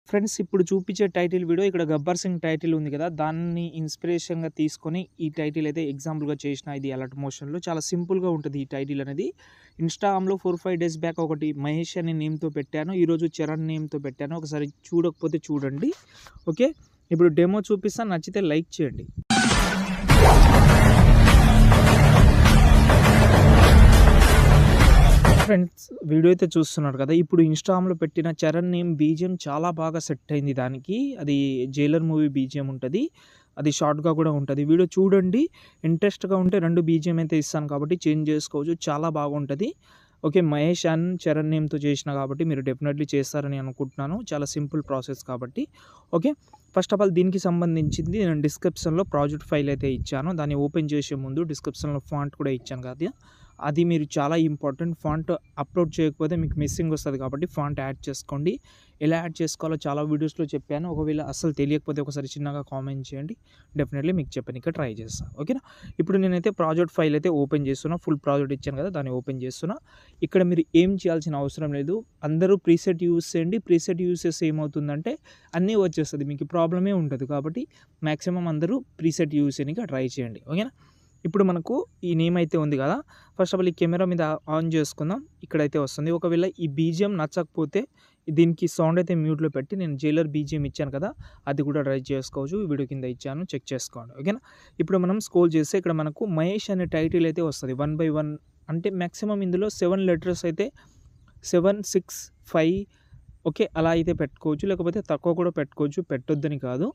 Friends ఇప్పుడు చూపించే title video ఇక్కడ 'గబ్బర్ సింగ్' టైటిల్ ఉంది కదా! దాన్ని ఇన్స్పిరేషన్‌గా తీసుకొని ఈ టైటిల్ అయితే ఎగ్జాంపుల్‌గా చేసిన ఇది అలర్ట్ మోషన్‌లో చాలా సింపుల్‌గా ఉంటది ఈ టైటిల్ అనేది. ఇన్‌స్టాగ్రామ్‌లో 4, 5 డేస్ బ్యాక్ ఒకటి మహేష్ అనే నేమ్‌తో పెట్టాను. ఈరోజు చరణ్ నేమ్‌తో పెట్టాను. ఒకసారి చూడకపోతే చూడండి. ఓకే. ఇప్పుడు డెమో చూపిస్తాను. నచ్చితే లైక్ చేయండి. ఫ్రెండ్స్ వీడియో అయితే చూస్తున్నారు కదా! ఇప్పుడు ఇన్‌స్టాగ్రామ్‌లో పెట్టిన చరణ్ నేమ్ బీజీఎం చాలా బాగా సెట్ అయింది దానికి. అది 'జైలర్' మూవీ బీజీఎం ఉంటది. అది షార్ట్‌గా కూడా ఉంటది. వీడియో చూడండి. ఇంట్రెస్ట్‌గా ఉంటే 2 బీజీఎం అయితే ఇస్తాను కాబట్టి చేంజ్ చేసుకోవచ్చు. చాలా బాగుంటది. ఓకే. మహేష్ అండ్ చరణ్ నేమ్‌తో చేసిన కాబట్టి మీరు డెఫినెట్‌లీ చేస్తారని అనుకుంటున్నాను. చాలా సింపుల్ ప్రాసెస్ కాబట్టి. ఓకే. ఫస్ట్ ఆఫ్ ఆల్ దీనికి సంబంధించింది నేను డిస్క్రిప్షన్‌లో ప్రాజెక్ట్ ఫైల్ అయితే ఇచ్చాను. దాన్ని ఓపెన్ చేసే ముందు డిస్క్రిప్షన్‌లో ఫాంట్ కూడా ఇచ్చాను కదా! అది మీరు చాలా ఇంపార్టెంట్. ఫాంట్ అప్‌లోడ్ చేయకపోతే మీకు మిస్సింగ్ వస్తది కాబట్టి ఫాంట్ యాడ్ చేసుకోండి. ఎలా యాడ్ చేసుకోవాలో చాలా వీడియోస్‌లో చెప్పాను. ఒకవేళ అస్సలు తెలియకపోతే ఒకసారి చిన్నగా కామెంట్ చేయండి. డెఫినెట్‌లీ మీకు చెప్పనీకి ట్రై చేస్తా. ఓకేనా? ఇప్పుడు నేనైతే ప్రాజెక్ట్ ఫైల్ అయితే ఓపెన్ చేస్తున్నా. ఫుల్ ప్రాజెక్ట్ ఇచ్చాను కదా! దాన్ని ఓపెన్ చేస్తున్నా. ఇక్కడ మీరు ఏం చేయాల్సిన అవసరం లేదు. అందరూ ప్రీసెట్ యూజ్ చేయండి. ప్రీసెట్ యూజ్ చేస్తే ఏమవుతుందంటే అన్నీ వచ్చేస్తది. మీకు ప్రాబ్లమే ఉండదు. కాబట్టి మాక్సిమం అందరూ ప్రీసెట్ యూజ్ చేయనీకి ట్రై చేయండి. ఓకేనా? ఇప్పుడు మనకు ఈ నేమ్ అయితే ఉంది కదా! ఫస్ట్ ఆఫ్ ఆల్ ఈ కెమెరా మీద ఆన్ చేసుకుందాం. ఇక్కడైతే వస్తుంది. ఒకవేళ ఈ బీజీఎం నచ్చకపోతే దీనికి సౌండ్ అయితే మ్యూట్‌లో పెట్టి నేను 'జైలర్' బీజీఎం ఇచ్చాను కదా! అది కూడా ట్రై చేసుకోవచ్చు. వీడియో కింద ఇచ్చాను. చెక్ చేసుకోండి. ఓకేనా? ఇప్పుడు మనం స్క్రోల్ చేస్తే ఇక్కడ మనకు 'మహేష్' అనే టైటిల్ అయితే వస్తది. 1 బై 1 అంటే మాక్సిమం ఇందులో 7 లెటర్స్ అయితే 7, 6, 5 ఓకే. అలా అయితే పెట్టుకోవచ్చు. లేకపోతే తక్కువ కూడా పెట్టుకోవచ్చు. పెట్టొద్దని కాదు.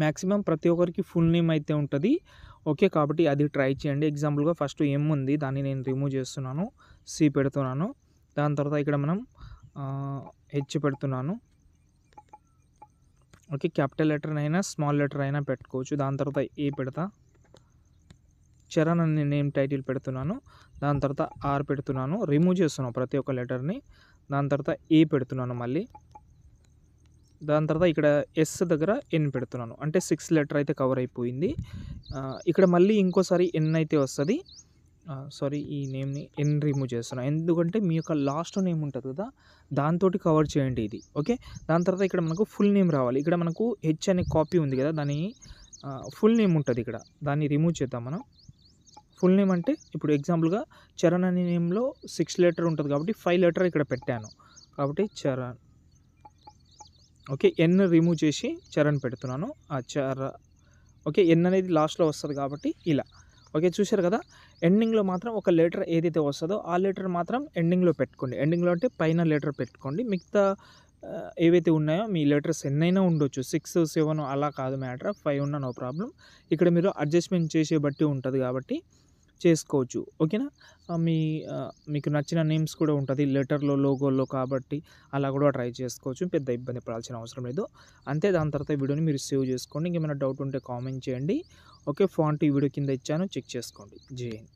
మాక్సిమం ప్రతి ఒక్కరికి ఫుల్ నేమ్ అయితే ఉంటది. ఓకే. కాబట్టి అది ట్రై చేయండి. ఎగ్జాంపుల్‌గా ఫస్ట్ 'ఎం' ఉంది. దాన్ని నేను రిమూవ్ చేస్తున్నాను. 'సి' పెడుతున్నాను. దాని తర్వాత ఇక్కడ మనం 'హెచ్' పెడుతున్నాను. ఓకే. క్యాపిటల్ లెటర్ అయినా, స్మాల్ లెటర్ అయినా పెట్టుకోవచ్చు. దాని తర్వాత 'ఏ' పెడతా. 'చరణ్' అనే నేమ్ టైటిల్ పెడుతున్నాను. దాని తర్వాత 'ఆర్' పెడుతున్నాను. రిమూవ్ చేస్తున్నాను ప్రతి ఒక్క లెటర్‌ని. దాని తర్వాత 'ఏ' పెడుతున్నాను మళ్ళీ. దాని తర్వాత ఇక్కడ 'ఎస్' దగ్గర 'ఎన్' పెడుతున్నాను. అంటే 6 లెటర్ అయితే కవర్ అయిపోయింది. ఇక్కడ మళ్ళీ ఇంకోసారి 'ఎన్' అయితే వస్తది. సారీ ఈ నేమ్‌ని 'ఎన్' రిమూవ్ చేస్తున్నా. ఎందుకంటే మీ యొక్క లాస్ట్ నేమ్ ఉంటది కదా! దాంతోటి కవర్ చేయండి ఇది. ఓకే. దాని తర్వాత ఇక్కడ మనకు ఫుల్ నేమ్ రావాలి. ఇక్కడ మనకు 'హెచ్' అనే కాపీ ఉంది కదా! దాని ఫుల్ నేమ్ ఉంటది ఇక్కడ. దాన్ని రిమూవ్ చేద్దాం మనం. ఫుల్ నేమ్ అంటే ఇప్పుడు ఎగ్జాంపుల్‌గా 'చరణ్' అనే నేమ్‌లో 6 లెటర్ ఉంటది కాబట్టి 5 లెటర్ ఇక్కడ పెట్టాను. కాబట్టి చరణ్. ఓకే. 'ఎన్' రిమూవ్ చేసి 'చరణ్' పెడుతున్నాను. ఓకే. 'ఎన్' అనేది లాస్ట్‌లో వస్తది కాబట్టి ఇలా. ఓకే. చూశారు కదా! ఎండింగ్‌లో మాత్రం ఒక లెటర్ ఏదైతే వస్తదో ఆ లెటర్ మాత్రం ఎండింగ్‌లో పెట్టుకోండి. ఎండింగ్‌లో అంటే పైన లెటర్ పెట్టుకోండి. మిగతా ఏవైతే ఉన్నాయో మీ లెటర్స్ ఎన్నైనా ఉండొచ్చు. 6, 7 అలా కాదు మ్యాటర్. 5 ఉన్నా నో ప్రాబ్లమ్. ఇక్కడ మీరు అడ్జస్ట్‌మెంట్ చేసే బట్టి ఉంటది కాబట్టి చేసుకోవచ్చు. ఓకేనా? మీకు నచ్చిన నేమ్స్ కూడా ఉంటది. లెటర్‌లో, లోగోలో కాబట్టి అలా కూడా ట్రై చేసుకోవచ్చు. పెద్ద ఇబ్బంది పడాల్సిన అవసరం లేదు. అంతే దాని తర్వాత వీడియోని మీరు సేవ్ చేసుకోండి. ఇంకేమైనా డౌట్ ఉంటే కామెంట్ చేయండి. ఓకే. ఫాంట్ ఈ వీడియో కింద ఇచ్చాను. చెక్ చేసుకోండి. జై హింద్.